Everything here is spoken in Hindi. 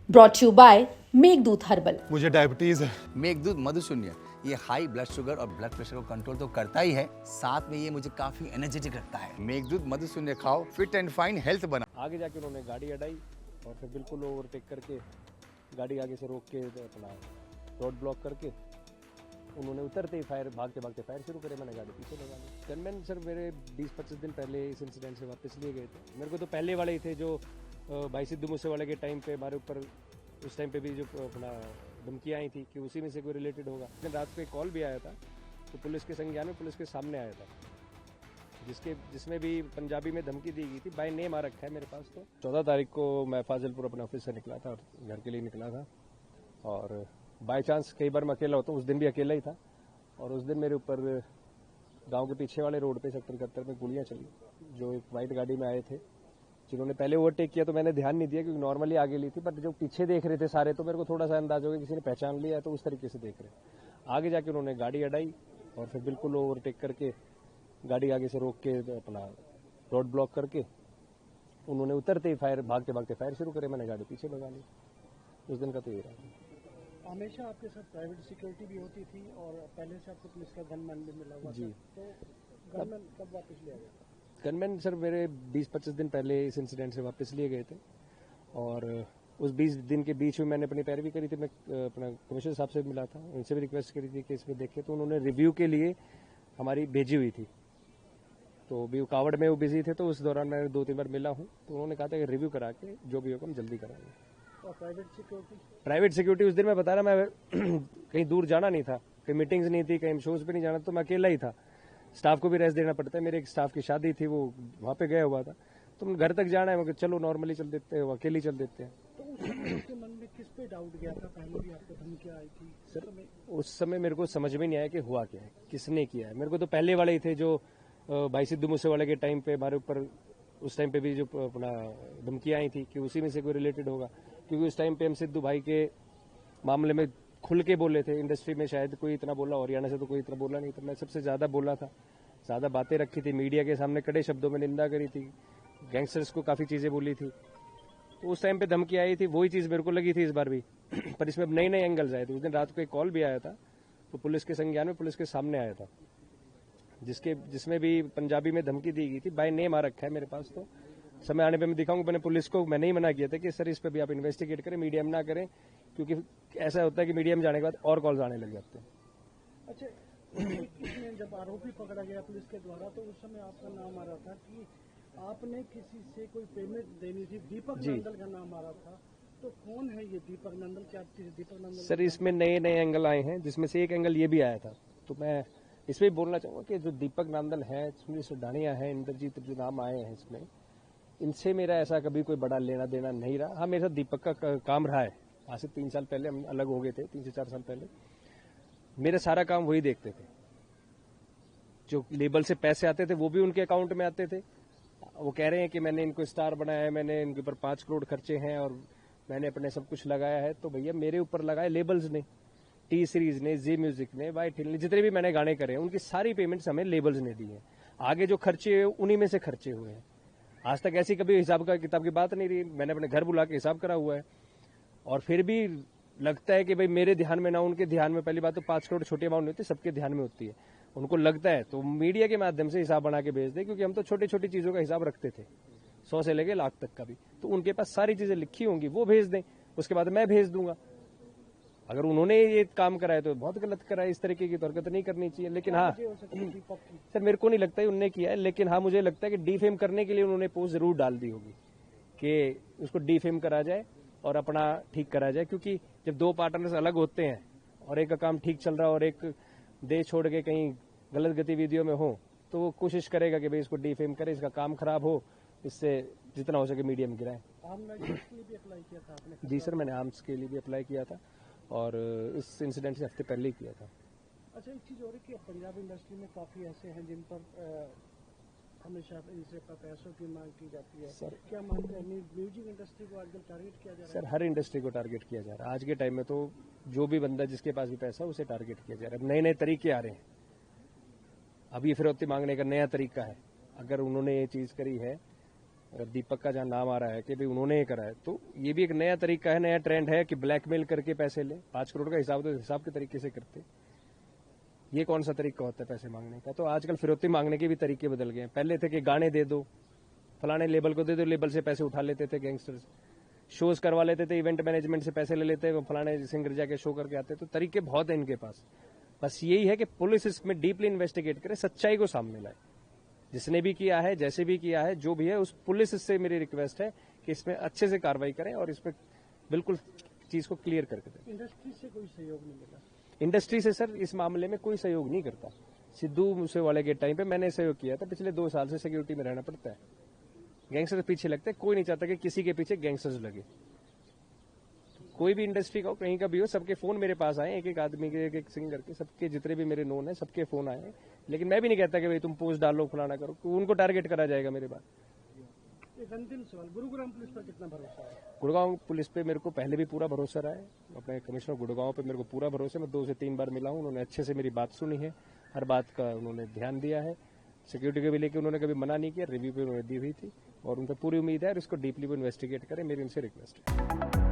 Brought you by Meghdoot herbal. मुझे डायबिटीज है। मेघदूत मधुशून्य ये हाई ब्लड शुगर और ब्लड प्रेशर को कंट्रोल तो करता ही है, साथ में ये मुझे काफी एनर्जेटिक रखता है। मेघदूत मधुशून्य खाओ, फिट एंड फाइन हेल्थ बना। आगे जाके उन्होंने गाड़ी अड़ाई और फिर बिल्कुल ओवरटेक करके गाड़ी आगे से रोक के अपना रोड ब्लॉक करके उन्होंने उतरते ही फायर भागते भागते फायर शुरू करे। मैंने गाड़ी पीछे लगा ली। गनमैन सर मेरे 20-25 दिन पहले इस इंसिडेंट से वापस लिए गए थे। मेरे को तो पहले वाले ही थे जो भाई सिद्धू मूसेवाले के टाइम पे हमारे ऊपर उस टाइम पे भी जो अपना धमकियाँ आई थी कि उसी में से कोई रिलेटेड होगा। रात को एक कॉल भी आया था तो पुलिस के संज्ञान में पुलिस के सामने आया था, जिसमें भी पंजाबी में धमकी दी गई थी। बाय नेम आ रखा है मेरे पास। तो 14 तारीख को मैं फाजिलपुर अपने ऑफिस से निकला था और घर के लिए निकला था, और बाय चांस कई बार मैं अकेला होता हूँ, उस दिन भी अकेला ही था। और उस दिन मेरे ऊपर गांव के पीछे वाले रोड पे सेक्टर 71 में गोलियां चली। जो एक वाइट गाड़ी में आए थे, जिन्होंने पहले ओवरटेक किया तो मैंने ध्यान नहीं दिया क्योंकि नॉर्मली आगे ली थी, बट जो पीछे देख रहे थे सारे तो मेरे को थोड़ा सा अंदाज हो गया किसी ने पहचान लिया है, तो उस तरीके से देख रहे। आगे जाके उन्होंने गाड़ी अड़ाई और फिर बिल्कुल ओवरटेक करके गाड़ी आगे से रोक के अपना रोड ब्लॉक करके उन्होंने उतरते ही फायर भागते भागते फायर शुरू करे। मैंने गाड़ी पीछे लगा ली। उस दिन का तो ये रहा। हमेशा आपके साथ प्राइवेट सिक्योरिटी भी होती थी और पहले से आपको पुलिस का गनमैन भी मिला हुआ जी। तो गनमैन कब वापस लिया गया? गनमैन सर मेरे 20-25 दिन पहले इस इंसिडेंट से वापस लिए गए थे, और उस 20 दिन के बीच में मैंने अपनी पैरवी करी थी। मैं अपना कमिश्नर साहब से मिला था, उनसे भी रिक्वेस्ट करी थी कि इसमें देखे, तो उन्होंने रिव्यू के लिए हमारी भेजी हुई थी। तो भी कावड़ में वो बिजी थे, तो उस दौरान मैं 2-3 बार मिला हूँ, तो उन्होंने कहा था कि रिव्यू करा के जो भी होगा हम जल्दी कराएंगे। और प्राइवेट सिक्योरिटी उस दिन मैं बता रहा, मैं कहीं दूर जाना नहीं था, कहीं मीटिंग्स नहीं थी, कहीं शोज पे नहीं जाना, तो मैं अकेला ही था। स्टाफ को भी रेस्ट देना पड़ता है। मेरे एक स्टाफ की शादी थी, वो वहाँ पे गया हुआ था, तो घर तक जाना है, मगर चलो नॉर्मली चल देते हैं, अकेले चल देते हैं। तो उस समय आपके मन में किस पे डाउट गया था? पहले भी आपको धमकियां आई थी सर, उस समय मेरे को समझ में नहीं आया कि हुआ क्या है, किसने किया है। मेरे को तो पहले वाले ही थे जो भाई सिद्धू मूसेवाले के टाइम पे हमारे ऊपर उस टाइम पे भी जो अपना धमकियाँ आई थी कि उसी में से कोई रिलेटेड होगा, क्योंकि उस टाइम पे हम सिद्धू भाई के मामले में खुल के बोले थे। इंडस्ट्री में शायद कोई इतना बोला, हरियाणा से तो कोई इतना बोला नहीं था। मैं सबसे ज्यादा बोला था, ज्यादा बातें रखी थी, मीडिया के सामने कड़े शब्दों में निंदा करी थी, गैंगस्टर्स को काफी चीजें बोली थी। तो उस टाइम पे धमकी आई थी, वही चीज मेरे को लगी थी इस बार भी। पर इसमें अब नए नए एंगल्स आए थे। उस दिन रात को एक कॉल भी आया था, तो पुलिस के संज्ञान में पुलिस के सामने आया था, जिसमें भी पंजाबी में धमकी दी गई थी। बाय नेम आ रखा है मेरे पास। तो समय आने पे मैं दिखाऊंगा। मैंने पुलिस को मैंने ही मना किया था कि सर इस पे भी आप इन्वेस्टिगेट करें, मीडिया में ना करें, क्योंकि ऐसा होता है कि मीडिया में जाने के बाद और कॉल्स आने लग जाते हैं। अच्छा, इसमें जब आरोपी पकड़ा गया पुलिस के द्वारा, तो उस समय आपका नाम आ रहा था कि आपने किसी से कोई पेमेंट देनी थी, दीपक नंदल का नाम आ रहा था। तो कौन है ये दीपक नंदल? क्या दीपक नंदल? सर इसमें नए नए एंगल आए हैं, जिसमें से एक एंगल ये भी आया था। तो मैं इसमें बोलना चाहूंगा कि जो दीपक नंदल है, सुनील सुडानिया है, इंद्रजीत, जो नाम आए हैं इसमें, इनसे मेरा ऐसा कभी कोई बड़ा लेना देना नहीं रहा। हाँ, मेरे साथ दीपक का काम रहा है। आज से 3 साल पहले हम अलग हो गए थे, 3 से 4 साल पहले। मेरा सारा काम वही देखते थे। जो लेबल से पैसे आते थे वो भी उनके अकाउंट में आते थे। वो कह रहे हैं कि मैंने इनको स्टार बनाया है, मैंने इनके ऊपर 5 करोड़ खर्चे हैं और मैंने अपने सब कुछ लगाया है। तो भैया मेरे ऊपर लगाए लेबल्स ने, टी सीरीज ने, जी म्यूजिक ने, वाइट हिल ने, जितने भी मैंने गाने करे हैं उनकी सारी पेमेंट्स हमें लेबल्स ने दी है। आगे जो खर्चे उन्हीं में से खर्चे हुए हैं। आज तक ऐसी कभी हिसाब का किताब की बात नहीं रही। मैंने अपने घर बुला के हिसाब करा हुआ है, और फिर भी लगता है कि भाई मेरे ध्यान में ना, उनके ध्यान में। पहली बात तो 5 करोड़ छोटी अमाउंट नहीं होती, सबके ध्यान में होती है। उनको लगता है तो मीडिया के माध्यम से हिसाब बना के भेज दे, क्योंकि हम तो छोटी छोटी चीजों का हिसाब रखते थे, 100 से लेके लाख तक का भी। तो उनके पास सारी चीजें लिखी होंगी, वो भेज दें, उसके बाद मैं भेज दूंगा। अगर उन्होंने ये काम कराया तो बहुत गलत कराया। इस तरीके की तो हरकत नहीं करनी चाहिए। लेकिन हाँ सर, मेरे को नहीं लगता है उनने किया है, लेकिन हाँ मुझे लगता है कि डीफेम करने के लिए उन्होंने पोस्ट जरूर डाल दी होगी कि उसको डीफेम करा जाए और अपना ठीक करा जाए। क्योंकि जब 2 पार्टनर्स अलग होते हैं और एक का काम ठीक चल रहा है और एक देश छोड़ के कहीं गलत गतिविधियों में हो, तो वो कोशिश करेगा कि भाई इसको डीफेम करे, इसका काम खराब हो, इससे जितना हो सके मीडिया में गिराए। जी सर, मैंने आर्म्स के लिए भी अप्लाई किया था, और इस इंसिडेंट से हफ्ते पहले ही किया था। अच्छा, एक चीज और है कि पंजाब इंडस्ट्री में काफी ऐसे हैं जिन पर हमेशा इनसे पैसों की मांग की जाती है। सर क्या मानते हैं, म्यूजिक इंडस्ट्री को आजकल टारगेट किया जा रहा है? सर हर इंडस्ट्री को टारगेट किया जा रहा है। आज के टाइम में तो जो भी बंदा जिसके पास भी पैसा उसे टारगेट किया जा रहा है। नए नए तरीके आ रहे हैं। अब ये फिरौती मांगने का नया तरीका है। अगर उन्होंने ये चीज करी है अगर दीपक का जहाँ नाम आ रहा है कि भाई उन्होंने ये करा है, तो ये भी एक नया तरीका है, नया ट्रेंड है कि ब्लैकमेल करके पैसे ले। 5 करोड़ का हिसाब तो हिसाब के तरीके से करते। ये कौन सा तरीका होता है पैसे मांगने का? तो आजकल फिरौती मांगने के भी तरीके बदल गए हैं। पहले थे कि गाने दे दो, फलाने लेबल को दे दो, लेबल से पैसे उठा लेते थे गैंगस्टर्स। शोज करवा लेते थे, इवेंट मैनेजमेंट से पैसे ले लेते, फलाने सिंगर जाके शो करके आते। तो तरीके बहुत है इनके पास। बस यही है कि पुलिस इसमें डीपली इन्वेस्टिगेट करे, सच्चाई को सामने लाए। जिसने भी किया है, जैसे भी किया है, जो भी है, उस पुलिस से मेरी रिक्वेस्ट है कि इसमें अच्छे से कार्रवाई करें और इसमें बिल्कुल चीज को क्लियर करके दें। इंडस्ट्री से कोई सहयोग नहीं मिला? इंडस्ट्री से सर इस मामले में कोई सहयोग नहीं करता। सिद्धू मूसेवाले के टाइम पे मैंने सहयोग किया था। पिछले 2 साल से सिक्योरिटी में रहना पड़ता है। गैंगस्टर्स पीछे लगते हैं, कोई नहीं चाहता कि किसी के पीछे गैंगस्टर्स लगे। कोई भी इंडस्ट्री का हो, कहीं का भी हो, सबके फोन मेरे पास आए, एक एक आदमी के, एक एक सिंगर के, सबके जितने भी मेरे नोन है सबके फोन आए। लेकिन मैं भी नहीं कहता कि भाई तुम पोस्ट डालो, फलाना करो, उनको टारगेट करा जाएगा मेरे बाद। एक अंतिम सवाल, गुरुग्राम पुलिस पर कितना भरोसा है? गुड़गांव पुलिस पे मेरे को पहले भी पूरा भरोसा रहा है। अपने कमिश्नर गुड़गांव पे मेरे को पूरा भरोसा है। मैं 2 से 3 बार मिला हूं, उन्होंने अच्छे से मेरी बात सुनी है, हर बात का उन्होंने ध्यान दिया है। सिक्योरिटी को भी लेकर उन्होंने कभी मना नहीं किया, रिव्यू पे उन्होंने दी हुई थी और उन पर पूरी उम्मीद है और इसको डीपली वो इन्वेस्टिगेट करें, मेरी उनसे रिक्वेस्ट है।